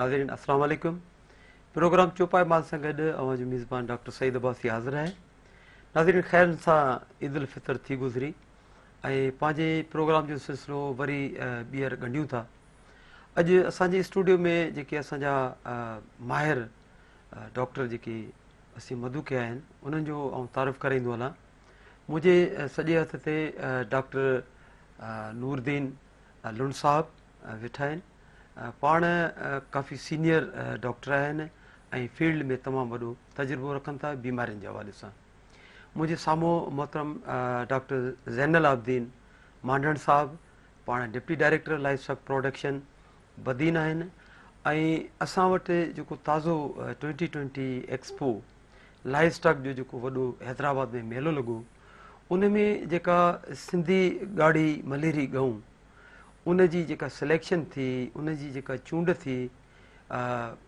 नाज़रीन अस्सलाम वालेकुम। प्रोग्राम चौपाई माल सां गॾु अवां जो मेज़बान डॉक्टर सईद अब्बासी हाज़िर आहे। नाज़रीन ख़ैरनि सां ईद उल फितर थी गुज़री ऐं पंहिंजे प्रोग्राम जो सिलसिलो वरी ॿीहर ॻंढियूं था। अॼु असांजे स्टूडियो में जेके असांजा माहिर डॉक्टर जेके असीं मधु कया आहिनि उन्हनि जो आउं तारीफ़ कराईंदो हलां। मुंहिंजे सॼे हथ ते डॉक्टर नूरदीन लुण साहब वेठा आहिनि। पाण काफ़ी सीनियर डॉक्टर आहिनि ऐं फील्ड में तमामु वॾो तजुर्बो रखनि था बीमारियुनि जे हवाले सां। मुंहिंजे साम्हूं मोहतरम डॉक्टर ज़ैनल आबदीन मांडण साहब, पाण deputy director life stock production Badin आहिनि। ऐं असां वटि जेको ताज़ो 2020 एक्सपो लाइफ स्टॉक जो जेको वॾो हैदराबाद में मेलो लॻो, उन में जेका सिंधी गाड़ी मलेरी गऊं उन जी जेका सिलेक्शन थी, उन जी जेका चूंड थी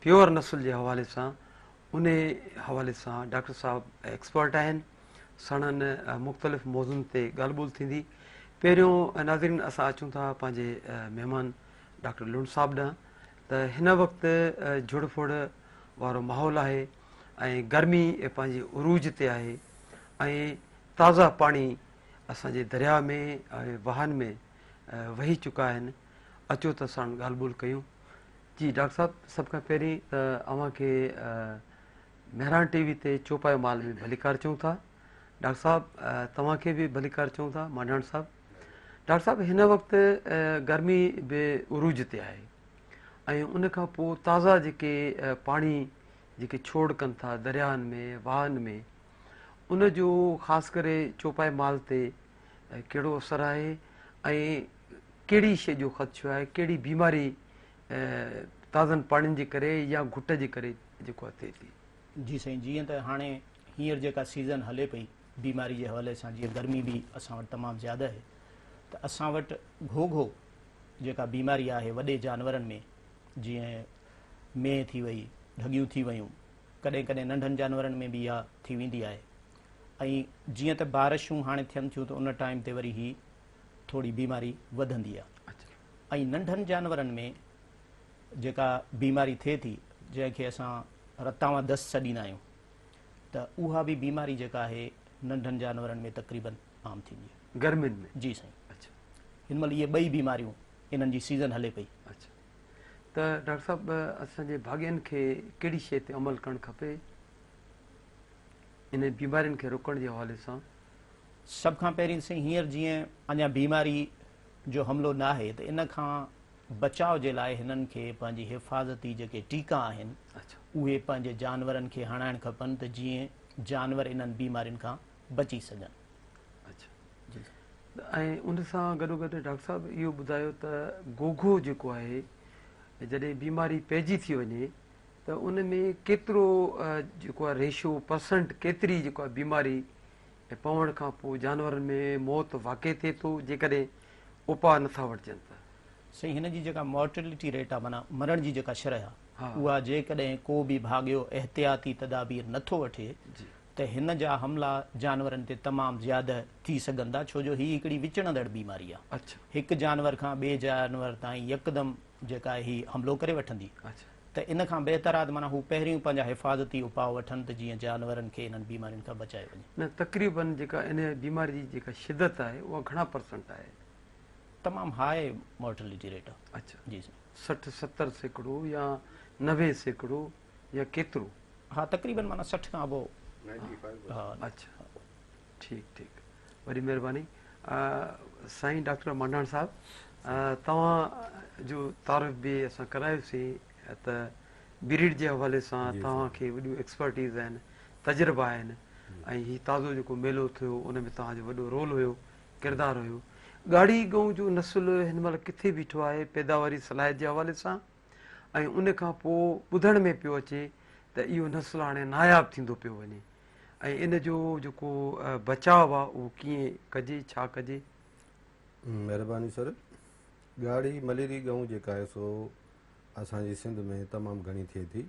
प्योर नस्ल जे हवाले सां, उन हवाले सां डॉक्टर साहब एक्सपर्ट आहिनि। सणनि मुख़्तलिफ़ मौज़ुनि ते ॻाल्हि ॿोल थींदी। पहिरियों नाज़रीन असां अचूं था पंहिंजे महिमान डॉक्टर लुण साहब ॾांहुं। त हिन वक़्तु जुड़ फुड़ वारो माहौल आहे ऐं गर्मी पंहिंजे उरूज ते आहे ऐं ताज़ा पाणी असांजे दरिया में ऐं वाहन में वही चुका आहिनि। अचो त असां ॻाल्हि ॿोल कयूं। जी डॉक्टर साहब, सभ खां पहिरीं त अव्हां खे मेहरान टीवी ते चौपाई माल में भलीकार चऊं था। डॉक्टर साहब तव्हांखे बि भलीकार चऊं था मांडण साहब। डॉक्टर साहब, हिन वक़्तु गर्मी बि उरूज ते आहे ऐं उन खां पोइ ताज़ा जेके पाणी जेके छोड़ कनि था दरियाहनि में वाहन में, उन जो ख़ासि करे चौपाई माल ते कहिड़ो असरु आहे ऐं कहिड़ी शइ जो ख़दशो आहे, कहिड़ी बीमारी ताज़नि पाणिनि जे करे या घुट जे करे जेको थिए थी? जी साईं, जीअं त हाणे हींअर जेका सीज़न हले पई बीमारी जे हवाले सां, जीअं गर्मी बि असां वटि तमामु ज़्यादा आहे, त असां वटि घोघो जेका बीमारी आहे वॾे जानवरनि में, जीअं मेंह थी वई, ढगियूं थी वयूं, कॾहिं कॾहिं नंढनि जानवरनि में बि इहा थी वेंदी आहे। ऐं जीअं त बारिशूं हाणे थियनि थियूं त उन टाइम ते वरी ही थोरी बीमारी वधंदी आहे। ऐं नंढनि जानवरनि में जेका बीमारी थिए थी, जंहिंखे असां रतावा दस्त छॾींदा आहियूं, त उहा बि बीमारी जेका आहे नंढनि जानवरनि में तक़रीबन आम थींदी आहे गर्मियुनि में। जी साईं। अच्छा, हिन महिल इहे ॿई बीमारियूं इन्हनि जी सीज़न हले पई। अच्छा, त डॉक्टर साहब असांजे भाॻियुनि खे कहिड़ी शइ ते अमल करणु खपे इन बीमारियुनि खे रोकण जे हवाले सां? सभ खां पहिरीं साईं, हींअर जीअं अञा बीमारी जो हमिलो न आहे, त इन खां बचाव जे लाइ हिननि खे पंहिंजी हिफ़ाज़ती जेके टीका आहिनि उहे पंहिंजे जानवरनि खे हणाइणु खपनि, त जीअं जानवर इन्हनि बीमारियुनि खां बची सघनि। अच्छा, ऐं उन सां गॾोगॾु डॉक्टर साहब इहो ॿुधायो त गोघो जेको आहे जॾहिं बीमारी पइजी थी वञे त उन में केतिरो जेको आहे रेशो परसेंट केतिरी जेको आहे बीमारी पवण खां पोइ जानवरनि में मौत वाक़ई थिए थो जेकॾहिं उपाउ नथा वठिजनि त? साईं, हिन जी जेका मॉर्टेलिटी रेट आहे, माना मरण जी जेका शरह आहे, उहा जेकॾहिं को बि भाॻियो एहतियाती तदाबीर नथो वठे त हिन जा हमला जानवरनि ते तमामु ज़्यादा थी सघनि था, छो जो हीअ हिकिड़ी विचणंदड़ बीमारी आहे। अच्छा, हिकु जानवर खां ॿिए जानवर ताईं यकदमि जेका ही हमलो करे वठंदी। अच्छा, त इन खां बहितर आहे त माना हू पहिरियों पंहिंजा हिफ़ाज़ती उपाउ वठनि त जीअं जानवरनि खे इन्हनि बीमारियुनि खां बचाए वञे। न तक़रीबन जेका इन बीमारी जी जेका शिदत आहे उहा घणा परसेंट आहे? तमामु हाई मॉर्टेलिटी रेट आहे। अच्छा जी 60-70% या 90% या केतिरो? हा, तक़रीबन माना 60 खां अबो। अच्छा, ठीकु ठीकु, वॾी महिरबानी। साईं डॉक्टर मांडण साहब, तव्हां जो तारीफ़ बि असां करायोसीं त ब्रीड जे हवाले सां तव्हांखे वॾियूं एक्सपर्टीज़ आहिनि, तजुर्बा आहिनि ऐं हीउ ताज़ो जेको मेलो थियो उन में तव्हांजो वॾो रोल हुयो, किरदारु हुयो। ॻाढ़ी गऊं जो नसुलु हिन महिल किथे बीठो आहे पैदावारी सलाहियत जे हवाले सां, ऐं उन खां पोइ ॿुधण में पियो अचे त इहो नसुलु हाणे नायाबु थींदो पियो वञे, ऐं इन जो जेको बचाव आहे उहो कीअं कजे, छा कजे? महिरबानी सर। ॻाढ़ी मलेरी गऊं जेका आहे सो असांजी सिंध में तमामु घणी थिए थी।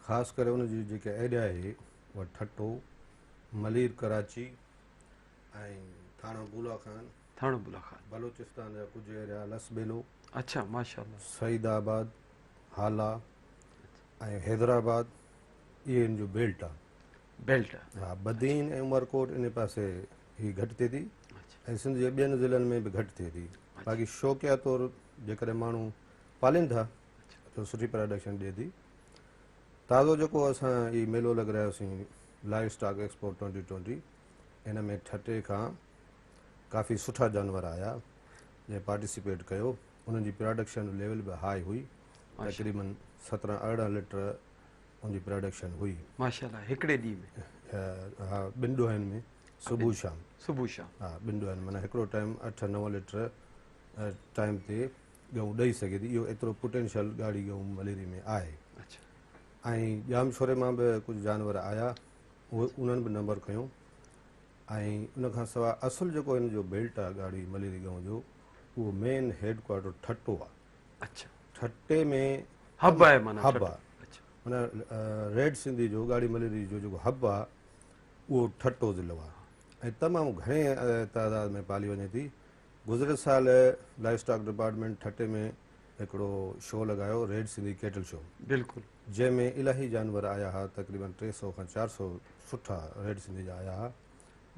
ख़ासि करे उनजी जेका एरिया आहे उहा ठट्टो, मलीर कराची ऐं थाणो बुला खान, बलोचिस्तान जा कुझु एरिया लसबेलो, अच्छा माशाअल्लाह, सईदाबाद, हाला, ऐं हैदराबाद इहे हिन जो बेल्ट आहे। बेल्ट। हा, बदीन ऐं उमरकोट इन पासे ही घटि थिए थी ऐं सिंध जे ॿियनि ज़िलनि में बि घटि थिए थी। बाक़ी शौक़िया तौरु जेकॾहिं माण्हू पालीनि था त सुठी प्रोडक्शन ॾिए थी। ताज़ो जेको असां ही मेलो लॻारायोसीं लाइव स्टॉक एक्सपो 2020, इन में ठटे खां काफ़ी सुठा जानवर आया जंहिं पार्टिसिपेट कयो। उन्हनि जी प्रोडक्शन लेवल बि हाई हुई, तक़रीबन 17-18 लीटर उनजी प्रोडक्शन हुई माशाल्लाह हिकिड़े ॾींहं में। हा, ॿिनि ॾोहनि में सुबुह शाम। सुबुह शाम। हा, ॿिनि ॾोहनि माना हिकिड़ो टाइम 8-9 लीटर टाइम ते गऊं ॾेई सघे थी। इहो एतिरो पोटेंशियल ॻाढ़ी गऊं मलेरी में आहे। अच्छा। ऐं जाम छोरे मां बि कुझु जानवर आया, उहे उन्हनि बि नंबर खयूं। ऐं उनखां सवाइ असुलु जेको हिन जो बेल्ट आहे ॻाढ़ी मलेरी गऊं जो, उहो मेन हेडक्वार्टर ठट्टो आहे। अच्छा। ठट्टे में हब आहे माना। हब आहे माना रेड सिंधी जो ॻाढ़ी मलेरी जो जेको हब आहे उहो ठट्टो ज़िलो आहे ऐं तमामु घणे तादाद में पाली वञे थी। गुज़िरियल साल लाइफ स्टॉक डिपार्टमेंट ठट्टे में हिकिड़ो शो लॻायो, रेड सिंधी कैटल शो। बिल्कुलु। जंहिंमें इलाही जानवर आया हुआ, तक़रीबन 300 खां 400 सुठा रेड सिंधी जा आया हुआ,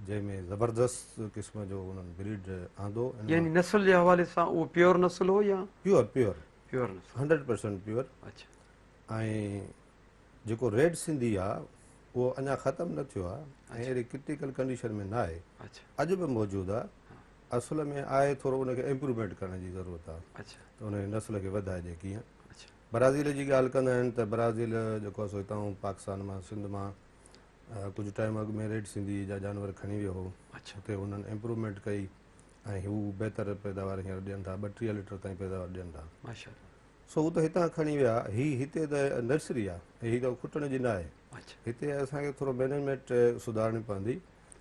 जंहिंमें ज़बरदस्त क़िस्म जो उन्हनि ब्रीड आंदो। यानी नस्ल जे हवाले सां उहो प्योर नस्ल हो या? Pure 100% pure. अच्छा। ऐं जेको रेड सिंधी आहे उहो अञा ख़तमु न थियो आहे ऐं अहिड़ी क्रिटिकल कंडीशन में न आहे। अच्छा। अॼु बि मौजूदु आहे। असुल में आहे थोरो उनखे इम्प्रूवमेंट करण जी ज़रूरत आहे। अच्छा। त उनजी नस्ल खे वधाइजे कीअं। अच्छा। ब्राज़ील जी ॻाल्हि कंदा आहिनि त ब्राज़ील जेको आहे सो हितां पाकिस्तान मां सिंध मां कुझु टाइम अॻु में रेड सिंधी जा जानवर खणी वियो हो। अच्छा। हुते हुननि इम्प्रूवमेंट कई ऐं हू बहितर पैदावार हींअर ॾियनि था, 32 लीटर ताईं पैदावार ॾियनि था। माशाल्लाह। सो हू त हितां खणी विया। हिते त नर्सरी आहे ऐं हीअ त खुटण जी न आहे। अच्छा। हिते असांखे थोरो मैनेजमेंट सुधारणी पवंदी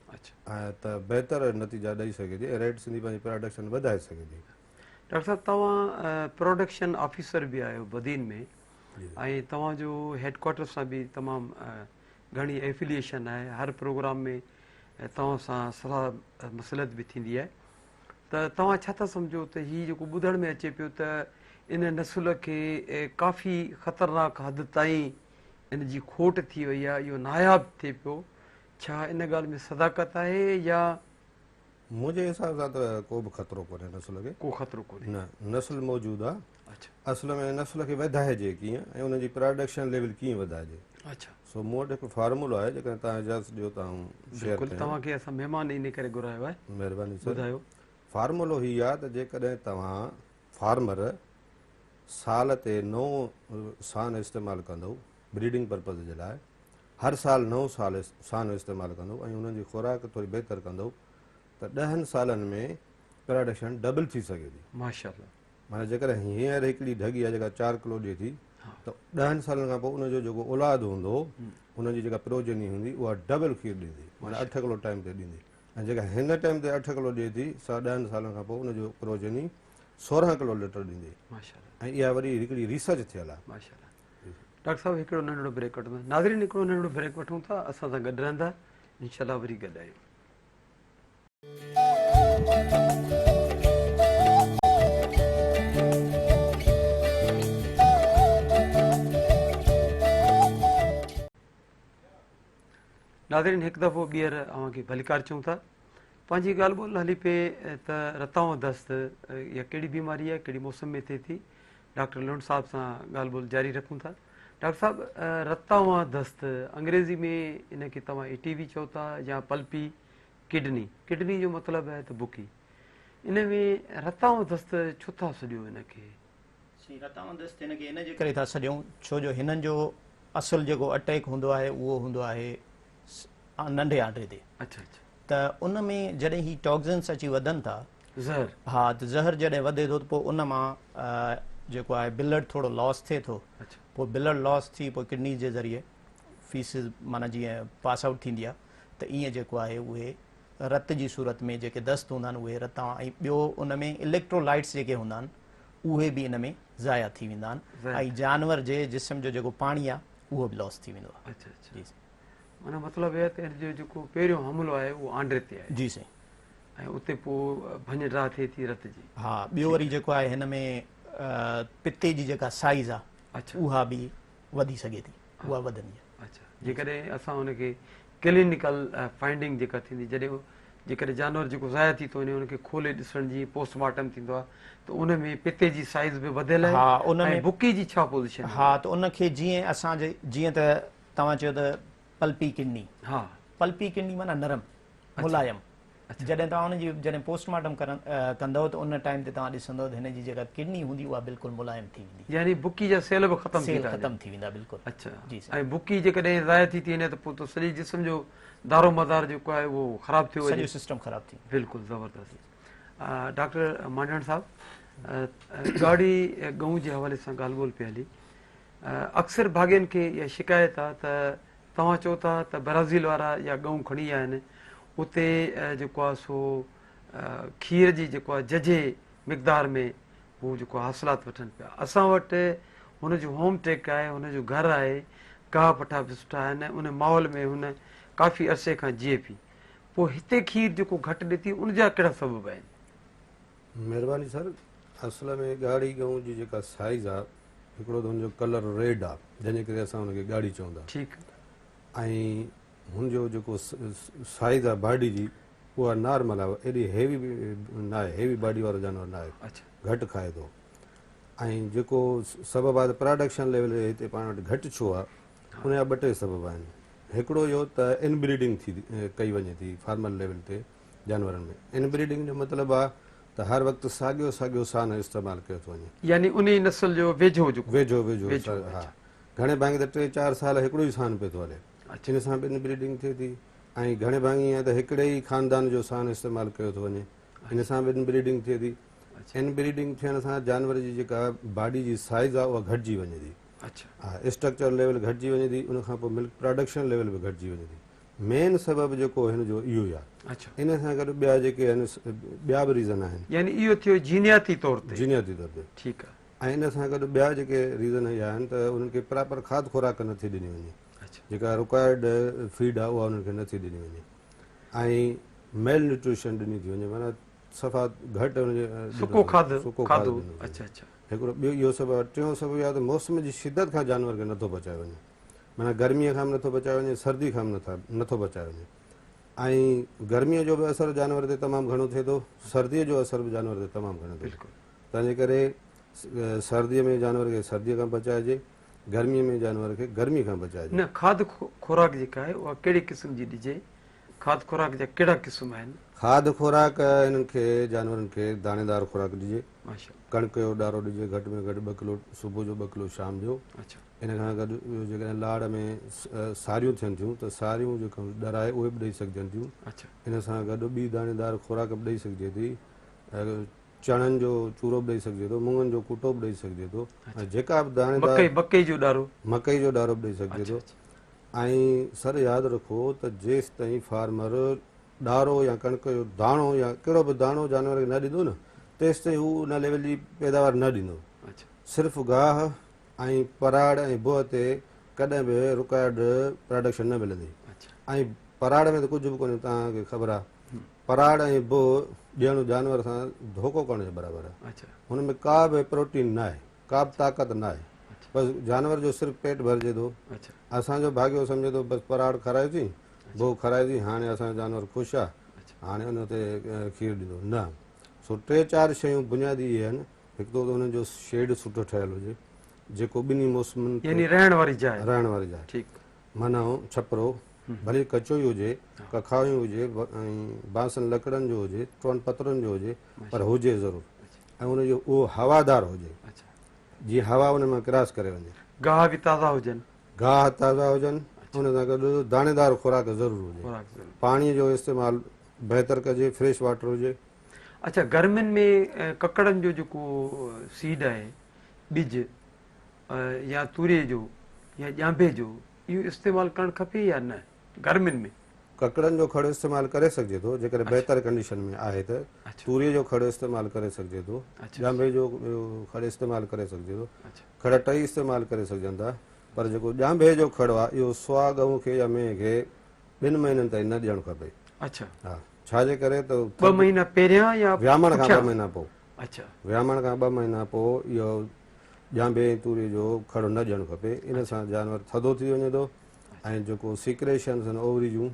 अच्छा। ऐं त बहितर नतीजा ॾेई सघे थी ऐं रेड सिंधी पंहिंजी प्रोडक्शन वधाए सघे थी। डॉक्टर साहब तव्हां प्रोडक्शन ऑफिसर बि आहियो बदीन में ऐं तव्हांजो हेडक्वार्टर सां बि तमामु घणी एफिलिएशन आहे। हर प्रोग्राम में तव्हां सां सलाह मसलत बि थींदी आहे। त तव्हां छा था सम्झो त हीउ जेको ॿुधण में अचे पियो त इन नसुल खे काफ़ी ख़तरनाक हद ताईं इन जी खोट थी वई आहे, इहो नायाबु थिए पियो, छा इन ॻाल्हि में सदाकत आहे या? मुंहिंजे हिसाब सां त को बि ख़तरो कोन्हे नसुल खे। को ख़तरो कोन्हे। न, नसुल मौजूदु आहे। अच्छा। असुल में नसुल खे वधाइजे कीअं ऐं उनजी प्रोडक्शन लेवल कीअं वधाइजे। अच्छा। सो मूं वटि हिकिड़ो फार्मूलो आहे, जेकॾहिं तव्हां इजाज़त ॾियो त आऊं शेयर बिल्कुलु, कयां। तव्हांखे असां महिमान इन करे घुरायो आहे। महिरबानी सर। ॿुधायो। फार्मूलो हीअ आहे त जेकॾहिं तव्हां फार्मर साल ते नओं सान इस्तेमालु कंदव ब्रीडिंग पर्पज़ जे लाइ, हर साल नओं सान इस्तेमालु कंदव ऐं उन्हनि जी खुराक थोरी बहितर कंदव त 10 सालनि में प्रोडक्शन डबल थी सघे थी। माशाल्लाह। माना जेकॾहिं हींअर हिकिड़ी ढगी आहे जेका 4 किलो ॾिए थी त 10 सालनि खां पोइ उनजो जेको औलाद हूंदो, उनजी जेका प्रोजनी हूंदी उहा डबल खीर ॾींदी, माना 8 किलो टाइम ते ॾींदी। ऐं जेका हिन टाइम ते 8 किलो ॾिए थी, 10 सालनि खां पोइ उनजो प्रोजनी 16 किलो लीटर ॾींदी। माशाल्लाह। ऐं इहा वरी हिकिड़ी रिसर्च थियल आहे। माशाल्लाह। डॉक्टर साहब हिकिड़ो नंढिड़ो ब्रेक वठंदा। नाज़रीन हिकिड़ो नंढिड़ो ब्रेक वठूं था, असां सां गॾु रहंदा, इंशाल्लाह वरी गॾु आहियूं। नाज़रीन हिकु दफ़ो ॿीहर अव्हांखे भलीकार चऊं था। पंहिंजी ॻाल्हि ॿोल हली पए त रताऊं दस्त इहा कहिड़ी बीमारी आहे, कहिड़ी मौसम में थिए थी। डॉक्टर लुंड साहब सां ॻाल्हि ॿोल जारी रखूं था। डॉक्टर साहब, रताऊं दस्त अंग्रेज़ी में इनखे तव्हां ATV चओ था या पल्पी किडनी जो मतिलबु आहे त बुकी। इन में रताऊं दस्त छो था सॾियो इनखे? रताऊं दस्त हिनखे इन जे करे था सॾियूं छो जो हिननि जो असुलु जेको अटैक हूंदो आहे उहो हूंदो आहे नंढे आंडे ते। अच्छा। अच्छा। त उन में जॾहिं ही टॉक्सिन्स अची वधनि था, ज़हर। हा, त ज़हर जॾहिं वधे थो त पोइ उन मां जेको आहे ब्लड थोरो लॉस थिए थो। अच्छा। पोइ ब्लड लॉस थी पोइ किडनी जे ज़रिए फीसिस माना जीअं पास आउट थींदी आहे त ईअं जेको आहे उहे रत जी सूरत में जेके दस्त हूंदा आहिनि उहे रतां, ऐं ॿियो उन में इलेक्ट्रोलाइट्स जेके हूंदा आहिनि उहे बि इन में ज़ाया थी वेंदा आहिनि ऐं जानवर जे जिस्म जो जेको पाणी आहे उहो बि लॉस थी वेंदो आहे। अच्छा। अच्छा। जी माना मतिलबु इहो त हिनजो जेको पहिरियों हमिलो आहे उहो आंड्रे ते आहे। जी साईं। ऐं उते पोइ भञ ड्रा थिए थी रत जी। हा, ॿियो वरी जेको आहे हिन में पिते जी जेका साइज़ आहे अच्छा। उहा बि वधी सघे थी, उहा वधंदी आहे। अच्छा, जेकॾहिं असां हुनखे क्लिनिकल फाइंडिंग जेका थींदी, जॾहिं जेकॾहिं जानवर जेको ज़ाया थी थो वञे उनखे खोले ॾिसण जी पोस्टमार्टम थींदो आहे त उन में पिते जी साइज़ बि वधियल आहे हा, उन ऐं में बुकी जी छा पोज़ीशन आहे? हा, त उनखे जीअं त तव्हां चयो त पल्पी किडनी, हा, पल्पी किडनी माना नरम, मुलायम। जॾहिं तव्हां हुनजी जॾहिं पोस्टमार्टम कंदव त उन टाइम ते तव्हां ॾिसंदव त हिन जी जेका किडनी हूंदी उहा बिल्कुलु मुलायम थी वेंदी, यानी बुकी जा सेल बि ख़तम थी सेल था ख़तम थी वेंदा बिल्कुलु। अच्छा, जी साईं। ऐं बुकी जेकॾहिं ज़ाया थी वञे त पोइ त सॼे जिस्म जो दारो मदार जेको आहे उहो ख़राबु थियो सॼो वञे। सिस्टम ख़राब थी। बिल्कुलु ज़बरदस्त। डॉक्टर मांडण साहब, ॻाढ़ी गऊं जे हवाले सां ॻाल्हि ॿोल पई हली, अक्सर भाॻियुनि खे इहा शिकायत आहे त तव्हां चओ था त ब्राज़ील वारा या गऊं खणी आया आहिनि, उते जेको आहे सो खीर जी जेको आहे जजे मिक़दार में हू जेको हासिलात वठनि पिया। असां वटि हुनजो होम टेक आहे, हुनजो घरु आहे, गाह पठा बि सुठा आहिनि, उन माहौल में हुन काफ़ी अरसे खां जीए पई, पोइ हिते खीर जेको घटि ॾिठी उनजा कहिड़ा सबब आहिनि? महिरबानी सर, असल में ॻाढ़ी गऊं जी जेका साइज़ आहे, हिकिड़ो त हुनजो कलर रेड आहे जंहिंजे करे असां हुनखे ॻाढ़ी चवंदा, ठीकु, ऐं हुनजो जेको साइज़ आहे बॉडी जी उहा नॉर्मल आहे, एॾी हेवी बि न आहे, हेवी बॉडी वारो जानवर न आहे, अच्छा, घटि खाए थो। ऐं जेको सबबु आहे त प्रोडक्शन लेवल हिते पाण वटि घटि छो आहे, उनजा ॿ टे सबब आहिनि। हिकिड़ो इहो त इनब्रीडिंग थी कई वञे थी फार्मल लेवल ते जानवरनि में। इनब्रीडिंग जो मतिलबु आहे त हर वक़्तु साॻियो साॻियो सान इस्तेमालु कयो थो वञे, यानी उन नस्ल जो वेझो जेको वेझो वेझो, हा। घणे भाङे त 3-4 साल हिकिड़ो ई सान पियो थो हले, अच्छा, इन सां बि इनब्रीडिंग थिए थी। ऐं घणे भाङे ईअं त हिकिड़े ई ख़ानदान जो सान इस्तेमालु कयो थो वञे, इन सां बि इनब्रीडिंग थिए थी। इनब्रीडिंग थियण सां जानवर जी जेका बॉडी जी साइज़ आहे उहा घटिजी वञे थी, अच्छा, हा, स्ट्रक्चर लेवल घटिजी वञे थी, उनखां पोइ मिल्क प्रोडक्शन लेवल बि घटिजी वञे थी। मेन सबबु जेको हिन जो इहो ई आहे। अच्छा, इन सां गॾु ॿिया जेके आहिनि ॿिया बि रीज़न आहिनि, यानी इहो थियो जीनियाती तौर ते, जीनियाती तौर ते। ठीकु आहे, ऐं इन सां गॾु ॿिया जेके रीज़न इहे आहिनि त उन्हनि खे प्रॉपर खाद खुराक नथी ॾिनी वञे, अच्छा, जेका रिक्वायर्ड फीड आहे उहा उन्हनि खे नथी ॾिनी वञे, ऐं मेल न्यूट्रिशन ॾिनी थी वञे, माना सफ़ा घटि हुनजे सुको खाधो, सुको खाधो ॾिनो थी अच्छा, वञे। अच्छा, हिकिड़ो ॿियो इहो सबबु आहे। टियों सबबु इहो आहे त मौसम जी शिदत खां जानवर खे नथो बचाए वञे, माना गर्मीअ खां बि नथो बचाए वञे, सर्दी खां बि नथो बचाए वञे। ऐं गर्मीअ जो बि असरु जानवर ते तमामु घणो थिए थो, सर्दीअ जो असरु बि जानवर ते तमामु घणो थिए थो। तंहिंजे करे सर्दीअ में जानवर खे सर्दीअ खां बचाइजे, गर्मीअ में जानवर खे गर्मी खां बचाइजे। न खाद खुराक जेका आहे उहा कहिड़े क़िस्म जी ॾिजे? खाद खुराक जा कहिड़ा क़िस्म आहिनि? खाद खुराक हिननि खे जानवरनि खे दाणेदार खुराक ॾिजे, माशा, कणिक जो ॾारो ॾिजे, घटि में घटि 2 किलो सुबुह जो, 2 किलो शाम जो। अच्छा, इन खां गॾु जेकॾहिं लाड़ में सारियूं थियनि थियूं त सारियूं जेको ॾराए उहे बि ॾेई सघजनि थियूं। अच्छा, इन सां गॾु ॿी दाणेदार खुराक बि ॾेई सघिजे थी, चणनि जो चूरो बि ॾेई सघिजे थो, मुङनि जो कुटो बि ॾेई सघिजे थो, ऐं जेका बि दाणेदार मकई जो ॾारो, मकई जो ॾारो बि ॾेई सघिजे थो। ऐं सर यादि रखो त जेसि ताईं फार्मर ॾारो या कणिक जो दाणो या कहिड़ो बि दाणो जानवर खे न ॾींदो न, तेसि ताईं हू उन लेवल जी पैदावार न ॾींदो। अच्छा, सिर्फ़ु गाह ऐं पराड़ ऐं बोह ते कॾहिं बि रिक्वायर्ड प्रोडक्शन न मिलंदी। अच्छा, ऐं पराड़ में त कुझु बि कोन्हे, तव्हांखे ख़बर आहे, पराड़ ऐं बोह ॾियणु जानवर सां धोखो करण जे बराबरि आहे। अच्छा, हुन में का बि प्रोटीन न आहे, का बि ताक़त न आहे, बसि जानवर जो सिर्फ़ु पेट भरिजे थो। अच्छा, असांजो भाॻियो सम्झे थो बसि पराड़ खारायोसीं, बोह खारायोसीं, हाणे असांजो जानवर ख़ुशि आहे, हाणे उन ते खीरु ॾींदो न। सो 3-4 शयूं बुनियादी इहे आहिनि। हिकु त हुननि जो शेड सुठो ठहियलु हुजे, जेको ॿिन्ही मौसमनि यानी रहण वारी जाइ, रहण वारी जाइ, ठीकु, माना छपरो भले कचो ई हुजे, कखाओ ई हुजे, ऐं बांसनि लकड़नि जो हुजे, टोन पथरनि जो हुजे, पर हुजे ज़रूरु, ऐं हुनजो उहो हवादार हुजे, अच्छा, जीअं हवा हुन मां क्रॉस करे वञे, गाह बि ताज़ा हुजनि, गाह ताज़ा हुजनि, हुन सां गॾु दाणेदार खुराक ज़रूरु हुजे, खुराक ज़रूरु। पाणीअ जो इस्तेमालु बहितर कजे, फ्रेश वाटर हुजे। अच्छा, गर्मियुनि में ककड़नि जो जेको सीड आहे, ॿिज या तूरीअ जो या ॼांबे जो, इहो इस्तेमालु करणु खपे या न गर्मियुनि में? ककड़नि जो खड़ इस्तेमालु करे सघिजे थो जेकॾहिं बहितर कंडीशन में आहे त, तूरीअ जो खड़ इस्तेमालु करे सघिजे थो, ॼांबे जो खड़ इस्तेमालु करे सघिजे थो, खड़ टई इस्तेमालु करे सघजनि था, पर जेको ॼांबे जो खड़ आहे इहो सुआ गऊं खे या मेंह खे 2 महीननि ताईं न ॾियणु खपे। अच्छा, हा, छाजे करे त 2 महीना पहिरियां या विहामण खां 2 महीना पोइ, अच्छा, विहामण खां 2 महीना पोइ इहो ॼांबे ऐं तूरी जो खड़ो न ॾियणु खपे। इन सां जानवर थधो थी वञे थो ऐं जेको सीक्रेशन्स आहिनि ओवरी जूं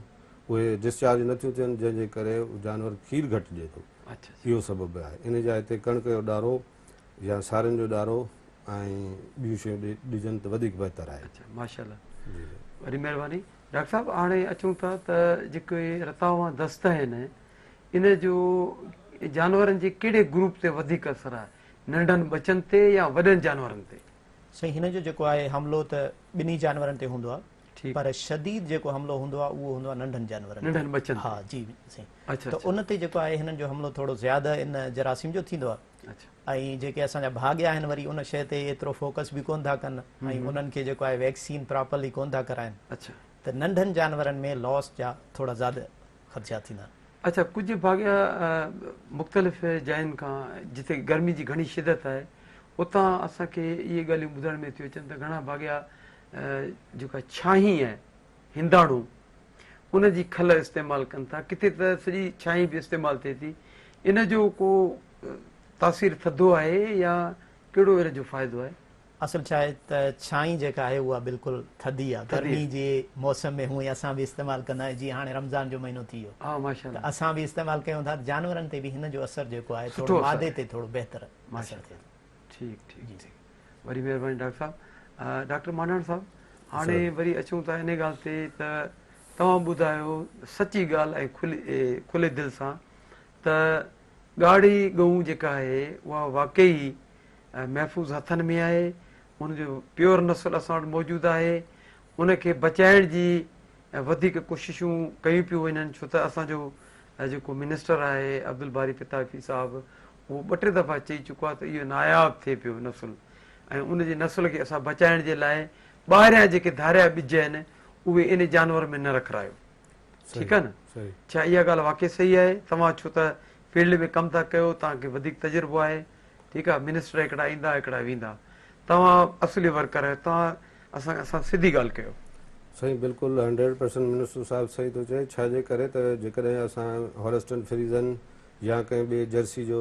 उहे डिस्चार्ज नथियूं थियनि, जंहिंजे करे जानवर खीर घटि ॾिए थो। अच्छा इहो सबबु आहे। इन जा हिते कणिक जो ॾारो या सारियुनि जो ॾारो ऐं ॿियूं शयूं ॾिजनि त वधीक बहितरु आहे। अच्छा माशाल्लाह, जी वॾी महिरबानी। डॉक्टर साहब हाणे अचूं था त जेके रतावा दस्त आहिनि इन जो जानवरनि जे कहिड़े ग्रुप ते वधीक असर आहे, नंढनि बचनि ते या वॾनि जानवरनि ते? साईं हिन जो जेको आहे हमलो त ॿिन्ही जानवरनि ते हूंदो आहे, ठीकु, पर शदीद जेको हमलो हूंदो आहे उहो हूंदो आहे नंढनि जानवरनि ते। नंढनि बचनि हा जी साईं। अच्छा त उन ते जेको आहे हिननि जो हमलो थोरो ज़्यादा इन जरासीम जो थींदो आहे। अच्छा ऐं जेके असांजा भाग्य आहिनि वरी उन शइ ते एतिरो फोकस बि कोन था कनि ऐं उन्हनि खे जेको आहे वैक्सीन प्रॉपरली कोन था कराइनि, अच्छा त नंढनि जानवरनि में लॉस जा थोरा ज़्यादा ख़दशा थींदा आहिनि। अच्छा, कुझु भाग्य मुख़्तलिफ़ जायुनि खां जिते गर्मी जी घणी शिदत आहे उतां असांखे इहे ॻाल्हियूं ॿुधण में थियूं अचनि त घणा भाग्या जेका छाहीं आहे हिंदाणो उनजी खल इस्तेमालु कनि था, किथे त सॼी छाहीं बि इस्तेमालु थिए थी। इन जो को तासीर थधो आहे या कहिड़ो इन जो फ़ाइदो आहे? असल छा आहे त छाहीं जेका आहे उहा बिल्कुलु थधी आहे। गर्मी जे मौसम में हूअं ई असां बि इस्तेमालु कंदा आहियूं, जीअं हाणे रमज़ान जो महीनो थी वियो हा त माशाल्लाह, असां बि इस्तेमालु कयूं था। जानवरनि ते बि हिन जो असरु जेको आहे सुठो थोरो असरु मादे आहे। ते थोरो बहितरु असरु माशाल्लाह, थिए थो। ठीकु ठीकु ठीकु, वरी महिरबानी डॉक्टर साहब। डॉक्टर मानाण साहब, हाणे वरी अचूं था इन ॻाल्हि ते त तव्हां ॿुधायो सची ॻाल्हि ऐं खुले दिलि सां त ॻाढ़ी गऊं जेका आहे उहा वाक़ई महफ़ूज़ हथनि में आहे, उनजो प्योर नस्ल असां वटि मौजूदु आहे, उनखे बचाइण जी वधीक कोशिशूं कयूं पियूं वञनि, छो त असांजो जेको मिनिस्टर आहे अब्दुल बारी पिताफ़ी साहिबु उहो 2-3 दफ़ा चई चुको आहे त इहो नायाबु थिए पियो नसुल, ऐं उनजे नसुल खे असां बचाइण जे लाइ ॿाहिरियां जेके धारिया ॿिज आहिनि उहे इन जानवर में न रखायो। ठीकु आहे न? सही। छा इहा ॻाल्हि वाक़ई सही आहे? तव्हां छो त फील्ड में कमु था कयो, तव्हांखे वधीक तजुर्बो आहे। ठीकु आहे, मिनिस्टर हिकिड़ा ईंदा हिकिड़ा वेंदा, तव्हां असली वर्कर आहियो, तव्हां असां सिधी ॻाल्हि कयो। साईं बिल्कुलु 100% मिनिस्टर साहिबु सही थो चए। छाजे करे त जेकॾहिं असां हॉलस्टन फ्रीज़न या कंहिं ॿिए जर्सी जो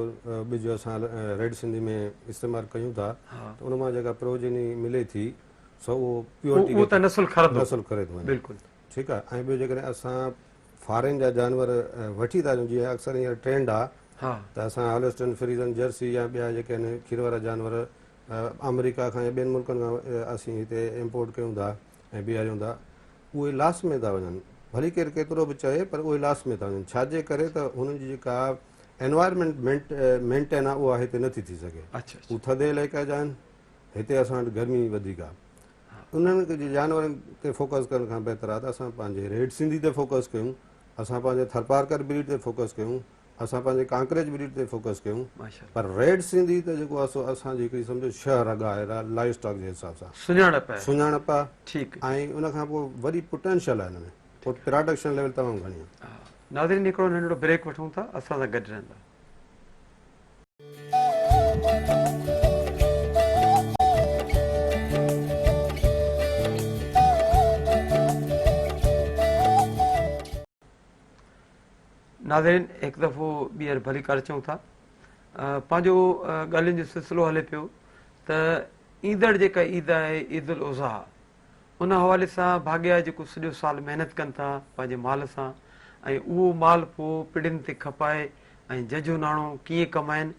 ॿिज असां रेड सिंधी में इस्तेमालु कयूं था त उन मां जेका प्रोजनी मिले थी सो उहो प्योरिटी उहो त नसुल खरंदो, नसुल करे थो वञे। बिल्कुलु ठीकु आहे। ऐं ॿियो जेकॾहिं असां फॉरेन जा जानवर वठी था अचूं, जीअं अक्सर हींअर ट्रेंड आहे हा त असां हॉलस्टन फ्रीज़न जर्सी या ॿिया जेके आहिनि खीर वारा जानवर अमेरिका खां या ॿियनि मुल्कनि खां असीं हिते इम्पोर्ट कयूं था ऐं बीहारियूं था, उहे लास में था वञनि। भली केरु केतिरो बि चए पर उहे लास में था वञनि। छाजे करे त हुननि जी जेका एनवायरमेंट मेंटेन आहे उहा हिते नथी थी सघे। अच्छा हू थधे इलाइक़े जा आहिनि, हिते असां वटि गर्मी वधीक आहे। उन्हनि जानवरनि ते फोकस करण खां बहितर आहे त असां पंहिंजे रेड सिंधी ते फोकस कयूं, असां पंहिंजे थरपारकर ब्रीड ते फोकस कयूं, असां पंहिंजे कांकरेज ब्रीड ते फोकस कयूं। माशाल्लाह, पर रेड सिंधी त जेको आहे सो असांजी हिकिड़ी सम्झो शहर रग आहे लाइव स्टॉक जे हिसाब सां सुञाणप आहे। सुञाणप आहे ठीकु, ऐं उनखां पोइ वरी पोटेंशियल आहे हिन में, प्रोडक्शन लेवल तमामु घणी आहे। हा। नाज़रीन, हिकिड़ो नंढिड़ो ब्रेक वठूं था, असां सां गॾु रहंदा। नाज़रीन, हिकु दफ़ो ॿीहर भली कर अचूं था। पंहिंजो ॻाल्हियुनि जो सिलसिलो हले पियो त ईंदड़ जेका ईद आहे ईद उल अज़हा, उन हवाले सां भाग्या जेको सॼो साल महिनत कनि था पंहिंजे माल सां, ऐं उहो माल पोइ पिड़ियुनि ते खपाए ऐं जजो नाणो कीअं कमाइनि,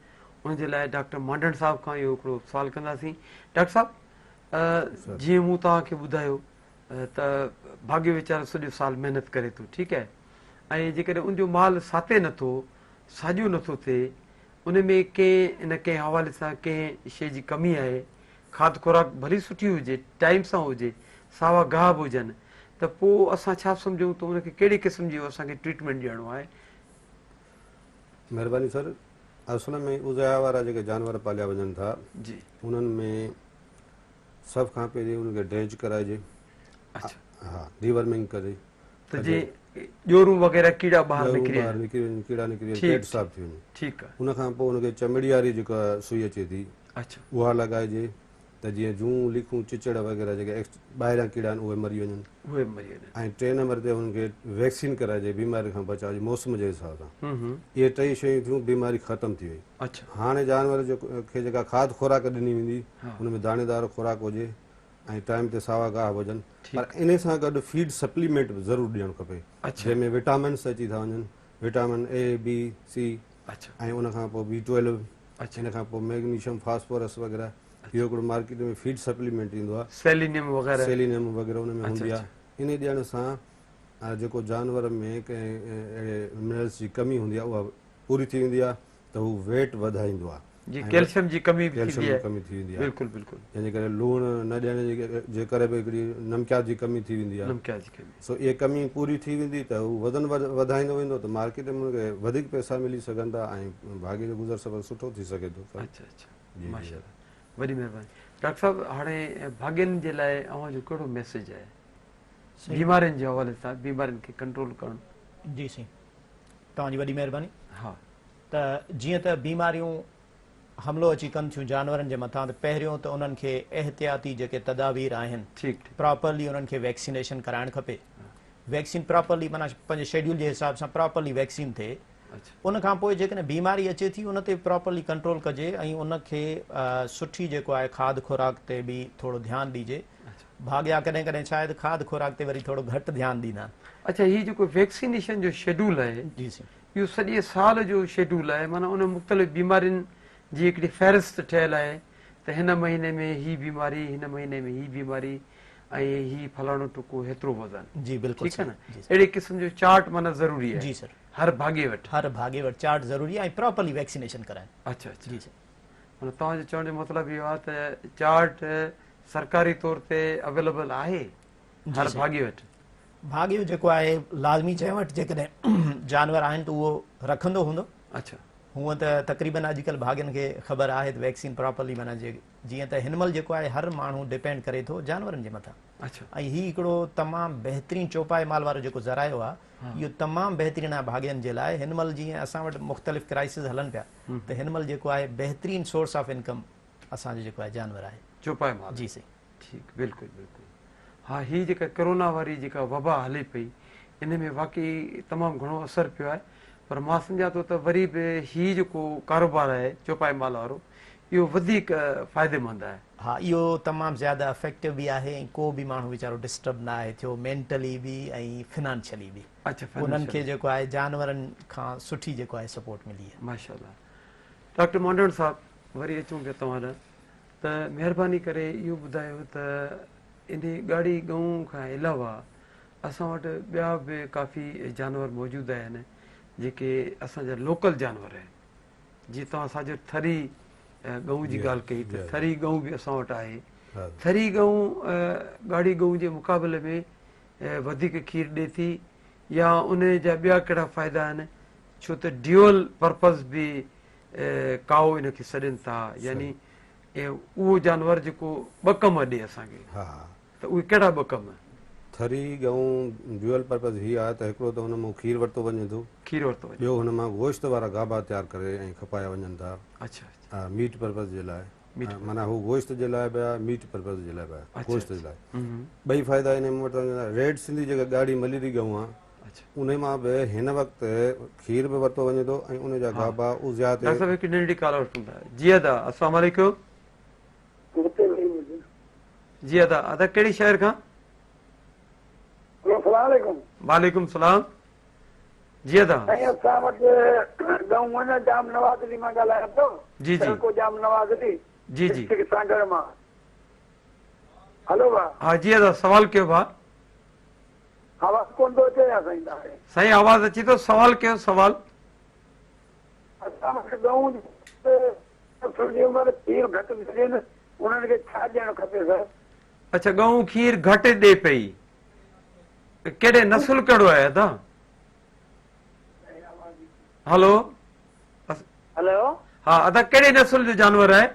उनजे लाइ डॉक्टर मांडण साहिब खां इहो हिकिड़ो सुवालु कंदासीं। डॉक्टर साहिबु, जीअं मूं तव्हांखे ॿुधायो त भाग्य वीचारो सॼो साल महिनत करे थो, ठीकु आहे, ऐं जेकॾहिं उनजो माल साते नथो, साॼो नथो थिए, उन में कंहिं न कंहिं हवाले सां कंहिं शइ जी कमी आहे, खाद खुराक भली सुठी हुजे, टाइम सां हुजे, सावा गाह बि हुजनि, त पोइ असां छा सम्झूं त उनखे कहिड़ी क़िस्म जी असांखे ट्रीटमेंट ॾियणो आहे? महिरबानी सर। असल में उज़ाया वारा जेके जानवर पालिया वञनि था जी, उन्हनि में सभ खां पहिरीं उनखे ड्रेंच कराइजे। अच्छा, हा, डीवर्मिंग करे त जीअं ॼोरूं वग़ैरह कीड़ा ॿाहिरि निकिरी ॿाहिरि वञनि। निकिरी वञनि, कीड़ा निकिरी वञनि, ठीकु, पेट साफ़ थी वञे। ठीकु आहे, उनखां पोइ उनखे चमड़ी वारी जेका सुई अचे थी अच्छा, उहा लॻाइजे त जीअं जूं लिखूं चिचड़ वग़ैरह जेके ॿाहिरियां कीड़ा आहिनि उहे मरी वञनि। उहे मरी वञनि। ऐं 3 नंबर ते हुनखे वैक्सीन कराइजे बीमारी खां बचाव जी मौसम जे हिसाब सां। इहे 3 शयूं थियूं, बीमारी ख़तमु थी वई। अच्छा। हाणे जानवर खे जेका खाद खुराक ॾिनी वेंदी हुन में दाणेदार खुराक हुजे ऐं टाइम ते सावा गाह हुजनि, पर इन सां गॾु फीड सप्लीमेंट बि ज़रूरु ॾियणु खपे जंहिंमें विटामिन्स अची था वञनि, विटामिन A, B, C ऐं उनखां पोइ B12, इन खां पोइ मैग्नीशियम, फास्फोरस वग़ैरह। इहो हिकिड़ो मार्केट में फीड सप्लीमेंट ईंदो आहे, सेलिनियम वग़ैरह उन में हूंदी आहे। इन ॾियण सां जेको जानवर में कंहिं अहिड़े मिनरल्स जी कमी हूंदी आहे उहा पूरी थी वेंदी आहे, त हू वेट वधाईंदो आहे। कैल्शियम जी कमी कमी थी वेंदी आहे, बिल्कुलु बिल्कुलु, जंहिंजे करे लूणु न ॾियण जे करे बि हिकिड़ी नमकियात जी कमी थी वेंदी आहे। सो इहे कमी पूरी थी वेंदी त हू वज़न वधाईंदो वेंदो, त मार्केट में हुनखे वधीक पैसा मिली सघनि था ऐं भाग्य जो गुज़र सफ़र सुठो थी सघे थो। माशाल्लाह, वॾी महिरबानी। डॉक्टर साहब, हाणे भाग्यनि जे लाइ अव्हां जो कहिड़ो मैसेज आहे बीमारियुनि जे हवाले सां, बीमारियुनि खे कंट्रोल करणु? जी साईं, तव्हांजी वॾी महिरबानी। हा, त जीअं त बीमारियूं हमलो अची कनि थियूं जानवरनि जे मथां, त पहिरियों त उन्हनि खे एहतियाती जेके तदाबीर आहिनि प्रॉपरली उन्हनि खे वैक्सीनेशन कराइणु खपे। वैक्सीन प्रॉपरली माना पंहिंजे शेड्यूल जे हिसाब सां प्रॉपरली वैक्सीन थिए। उन खां पोइ जेकॾहिं बीमारी अचे थी उन ते प्रॉपरली कंट्रोल कजे ऐं उनखे सुठी जेको आहे खाद खुराक ते बि थोरो ध्यानु ॾिजे। भाग्या कॾहिं कॾहिं शायदि खाद खुराक ते वरी थोरो घटि ध्यानु ॾींदा आहिनि। अच्छा, हीउ जेको वैक्सीनेशन जो शेड्यूल आहे, जी साईं, इहो सॼे साल जो शेड्यूल आहे, माना उन मुख़्तलिफ़ बीमारियुनि जी हिकिड़ी फ़हिरिस्त ठहियलु आहे त हिन महीने में हीअ बीमारी, हिन महीने में हीअ बीमारी ऐं हीअ फलाणो टुको हेतिरो वज़न। जी बिल्कुलु, ठीकु आहे न? अहिड़े क़िस्म जो चार्ट माना ज़रूरी आहे। जी सर, हर भाॻे वटि चार्ट ज़रूरी आहे ऐं प्रॉपरली वैक्सीनेशन कराइनि। अच्छा अच्छा, जी सर, माना तव्हांजो चवण जो मतिलबु इहो आहे त चार्ट सरकारी तौर ते अवेलेबल आहे हर भाॻे वटि? भाग्य जेको आहे लाज़मी चए वटि जेकॾहिं जानवर आहिनि त उहो रखंदो हूंदो। अच्छा, हूअं त तक़रीबन अॼुकल्ह भाग्यनि खे ख़बर आहे त वैक्सीन प्रॉपरली माना जीअं त हिनमहिल जेको आहे हर माण्हू डिपेंड करे थो जानवरनि जे मथां। अच्छा, ऐं हीउ हिकिड़ो तमामु बहितरीनु चौपाए माल वारो जेको ज़रायो आहे, इहो तमामु बहितरीनु आहे भाग्यनि जे लाइ। हिनमहिल जीअं असां वटि मुख़्तलिफ़ क्राइसिस हलनि पिया, त हिनमहिल जेको आहे बहितरीनु सोर्स ऑफ इनकम असांजो जेको आहे जानवर आहे, चौपाए माल। जी साईं, ठीकु, बिल्कुलु बिल्कुलु। हा, हीअ जेका कोरोना वारी जेका वबा हले पई, इन में वाक़ई तमामु घणो असरु पियो आहे, पर मां सम्झां थो त वरी बि हीअ जेको कारोबार आहे चौपाए माल वारो, इहो वधीक फ़ाइदेमंद आहे। हा, इहो तमामु ज़्यादा इफेक्टिव बि आहे ऐं को बि माण्हू वीचारो डिस्टर्ब न आहे थियो, मेंटली बि ऐं फिनेंशियली बि। अच्छा, उन्हनि खे जेको आहे जानवरनि खां सुठी जेको आहे सपोर्ट मिली आहे। माशाल्लाह। डॉक्टर मोंडण साहब, वरी अचूं पिया तव्हां ॾांहुं, त महिरबानी करे इहो ॿुधायो त इन ॻाढ़ी गऊं खां अलावा असां वटि ॿिया बि काफ़ी जानवर मौजूदु आहिनि जेके असांजा लोकल जानवर आहिनि। जीअं तव्हां असांजो थरी गऊं जी ॻाल्हि कई, त थरी गऊं बि असां वटि आहे। थरी गऊं ॻाढ़ी गऊं जे मुक़ाबले में वधीक खीर ॾिए थी, या उन जा ॿिया कहिड़ा फ़ाइदा आहिनि? छो त ड्यूअल पर्पज़ बि काओ इनखे सॾनि था, यानी उहो जानवर जेको ॿ कम ॾिए असांखे, त उहे कहिड़ा ॿ कम? थरी गऊं ड्यूअल पर्पज़ हीअ आहे त हिकिड़ो त हुन मां खीर वरितो वञे थो, ॿियो हुन मां गोश्त वारा गाबा तयारु करे ऐं खपाया वञनि था। अच्छा, मीट पर्पज़ जे लाइ, माना हू गोश्त जे लाइ बि आहे, मीट पर्पज़ जे लाइ बि आहे, गोश्त जे लाइ ॿई फ़ाइदा इन में वठण। रेड सिंधी जेका ॻाढ़ी मलेरी गऊं आहे, उन मां बि हिन वक़्तु खीर बि वरितो वञे थो ऐं उन जा गाबा उज़िया ते। जी अदा, अस्सलाम वालेकुम। जी अदा, अदा कहिड़ी शहर खां? वालेकुम सलाम। जी अदा, असां वटि गऊं न जाम नवाज़ली मां ॻाल्हायां थो। जी जी जाम नवाज़ली, जी जी, सांगड़ मां। हलो भाउ। हा जी अदा, सवाल कयो भाउ। आवाज़ कोन थो अचे या साईं तव्हांखे? साईं आवाज़ अचे थो, सवाल कयो सवाल। असां वटि गऊं जी उमिरि खीर घटि थी थियनि, उन्हनि खे छा ॾियणु खपे सर? अच्छा, गऊं खीर घटि ॾे पई, कहिड़े नसुल कहिड़ो आहे अदा? हलो हेलो, हा अदा, कहिड़े नसुल जो जानवर आहे?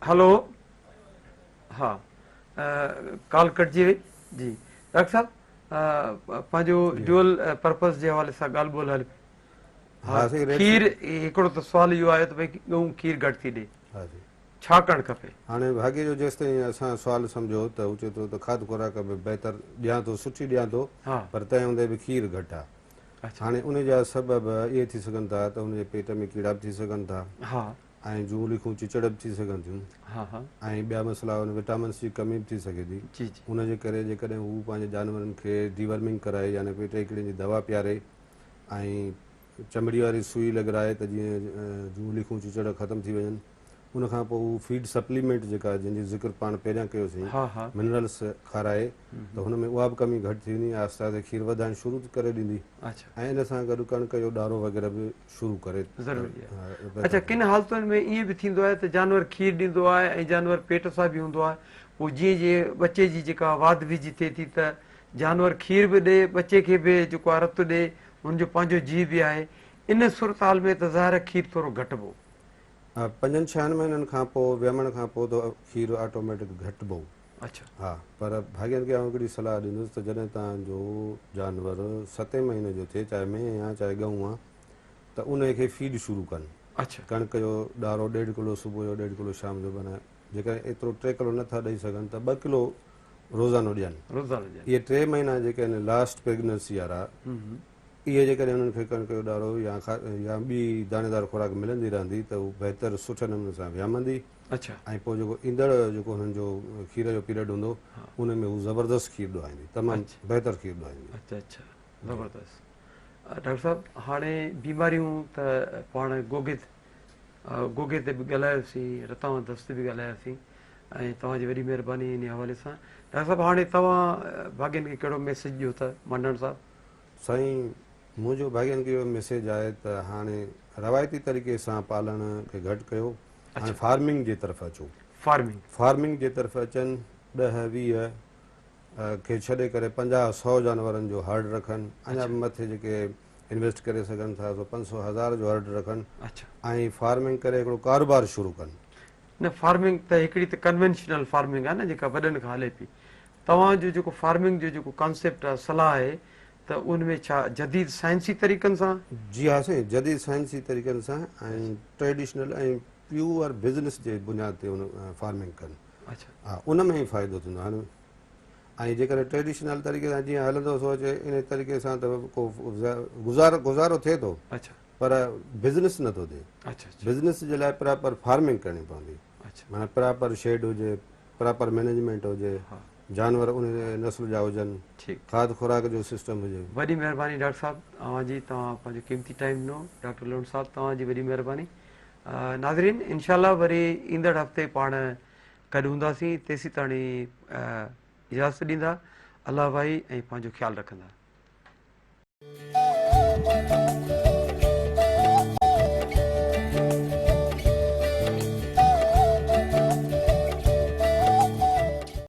हलो, हा कॉल कटिजी वई। जी डॉक्टर साहब, पंहिंजो ड्यूअल पर्पज़ जे हवाले सां ॻाल्हि ॿोल हले। हा साईं, रेट खीर हिकिड़ो त सुवाल इहो आहे त भई ॻऊं खीर घटि थी ॾे, हा जी। छा करणु खपे? हाणे भाग्य जो जेसिताईं असां सुवालु सम्झो त हू चए थो त खाध खुराक बि बहितर ॾियां थो, सुठी ॾियां थो, हा पर तंहिं हूंदे बि खीर घटि आहे। अच्छा हाणे उन जा सबब इहे थी सघनि था त उनजे पेट में कीड़ा बि थी सघनि था, हा ऐं जूं लिखूं चिचड़ बि थी सघनि थियूं, हा हा ऐं ॿिया मसइला उन विटामिन्स जी कमी बि थी सघे थी। जी जी उनजे करे जेकॾहिं हू पंहिंजे जानवरनि खे डीवर्मिंग कराए यानी पेट जी कीड़े जी दवा पीआरे ऐं चमड़ी वारी सुई लॻाराए त जीअं जूं लिखूं चिचड़ ख़तमु थी वञनि, उनखां पोइ हू फीड सप्लीमेंट जेका जंहिंजी ज़िक्र पाण पहिरियां कयोसीं, हा हा मिनरल्स खाराए त हुन में उहा बि कमी घटि थी वेंदी, आहिस्ते आहिस्ते खीर वधाइणु शुरू करे ॾींदी, अच्छा ऐं इन सां गॾु कणिक जो ॾारो वग़ैरह बि शुरू करे। ज़रूरी आहे। हा, अच्छा, किन हालतुनि में ईअं बि थींदो आहे त जानवर खीर ॾींदो आहे ऐं जानवर पेट सां बि हूंदो आहे, पोइ जीअं जीअं बचे जी जेका वाध विझ थिए थी त जानवर खीर बि ॾे, बचे खे बि जेको आहे रतु ॾे, हुनजो पंहिंजो जीव बि आहे, इन सूरत हाल में त ज़ाहिर खीर थोरो घटिबो। 5-6 महीननि खां पोइ विहमण खां पोइ त खीर ऑटोमेटिक घटिबो। अच्छा हा, पर भाग्यनि खे आउं हिकिड़ी सलाह ॾींदुसि त जॾहिं तव्हांजो जानवर 7 महीने जो थिए, चाहे मेंह आहे चाहे गऊं आहे, त उन खे फीड शुरू कनि। अच्छा कणिक जो ॾारो 1.5 किलो सुबुह जो, 1.5 किलो शाम जो बनाए, जेकॾहिं एतिरो 3 किलो नथा ॾेई सघनि त 2 किलो रोज़ानो ॾियनि। रोज़ानो ॾियनि। इहे 3 महीना जेके आहिनि लास्ट प्रेगनेंसी वारा, इहे जेकॾहिं उन्हनि खे कणिक जो ॾारो या ॿी दाणेदार खुराक मिलंदी रहंदी त उहो बहितर सुठे नमूने सां विहामंदी, अच्छा ऐं पोइ जेको ईंदड़ जेको हुननि जो खीर जो पीरियड हूंदो, उन में हू ज़बरदस्त खीर ॾुआईंदी, तमामु बहितर खीर ॾुआईंदी। अच्छा अच्छा ज़बरदस्त। डॉक्टर साहब, हाणे बीमारियूं त पाण गोगे ते बि ॻाल्हायोसीं, रतां दस्त बि ॻाल्हायोसीं, ऐं तव्हांजी वॾी महिरबानी इन हवाले सां। डॉक्टर साहब, हाणे तव्हां भाग्यनि खे कहिड़ो मैसेज ॾियो था मंडण साहब? साईं, मुंहिंजो भाग्यनि खे इहो मैसेज आहे त हाणे रवायती तरीक़े सां पालण खे घटि कयो, हाणे फार्मिंग जे तरफ़ अचो। फार्मिंग जे तरफ़ अचनि, 10-20 खे छॾे करे 50-100 जानवरनि जो हर्ड रखनि, अञा बि मथे जेके इन्वेस्ट करे सघनि था सो 500-1000 जो हर्ड रखनि, अच्छा ऐं फार्मिंग करे हिकिड़ो कारोबार शुरू कनि। न, फार्मिंग त हिकिड़ी त कन्वेंशनल फार्मिंग आहे न, जेका वॾनि खां हले पई। तव्हांजो जेको फार्मिंग जो जेको कॉन्सेप्ट आहे, सलाह आहे, त उनमें छा जदीद साइंसी तरीक़नि सां? जी हा साईं, जदीद साइंसी तरीक़नि सां ऐं ट्रेडिशनल ऐं प्योर बिज़नेस जे बुनियाद ते उन फार्मिंग कनि। अच्छा हा, उन में ई फ़ाइदो थींदो हाणे। ऐं जेकॾहिं ट्रेडिशनल तरीक़े सां जीअं हलंदो सोचे इन तरीक़े सां त को गुज़ारो थिए थो, अच्छा पर बिज़नेस नथो थिए। अच्छा अच्छा बिज़नेस जे लाइ प्रॉपर फार्मिंग करणी पवंदी, अच्छा माना प्रॉपर शेड हुजे, प्रॉपर मैनेजमेंट हुजे, हा जानवर उन नस्ल जा हुजनि, ठीकु। खाद खुराक जो सिस्टम हुजे। वॾी महिरबानी डॉक्टर साहब तव्हांजी, तव्हां पंहिंजो क़ीमती टाइम ॾिनो। डॉक्टर लोन साहब, तव्हांजी वॾी महिरबानी। नाज़रीन, इंशाल्लाह वरी ईंदड़ हफ़्ते पाण गॾु हूंदासीं, तेसीं ताणी इजाज़त ॾींदा। अलाह भाई ऐं पंहिंजो ख़्यालु रखंदा।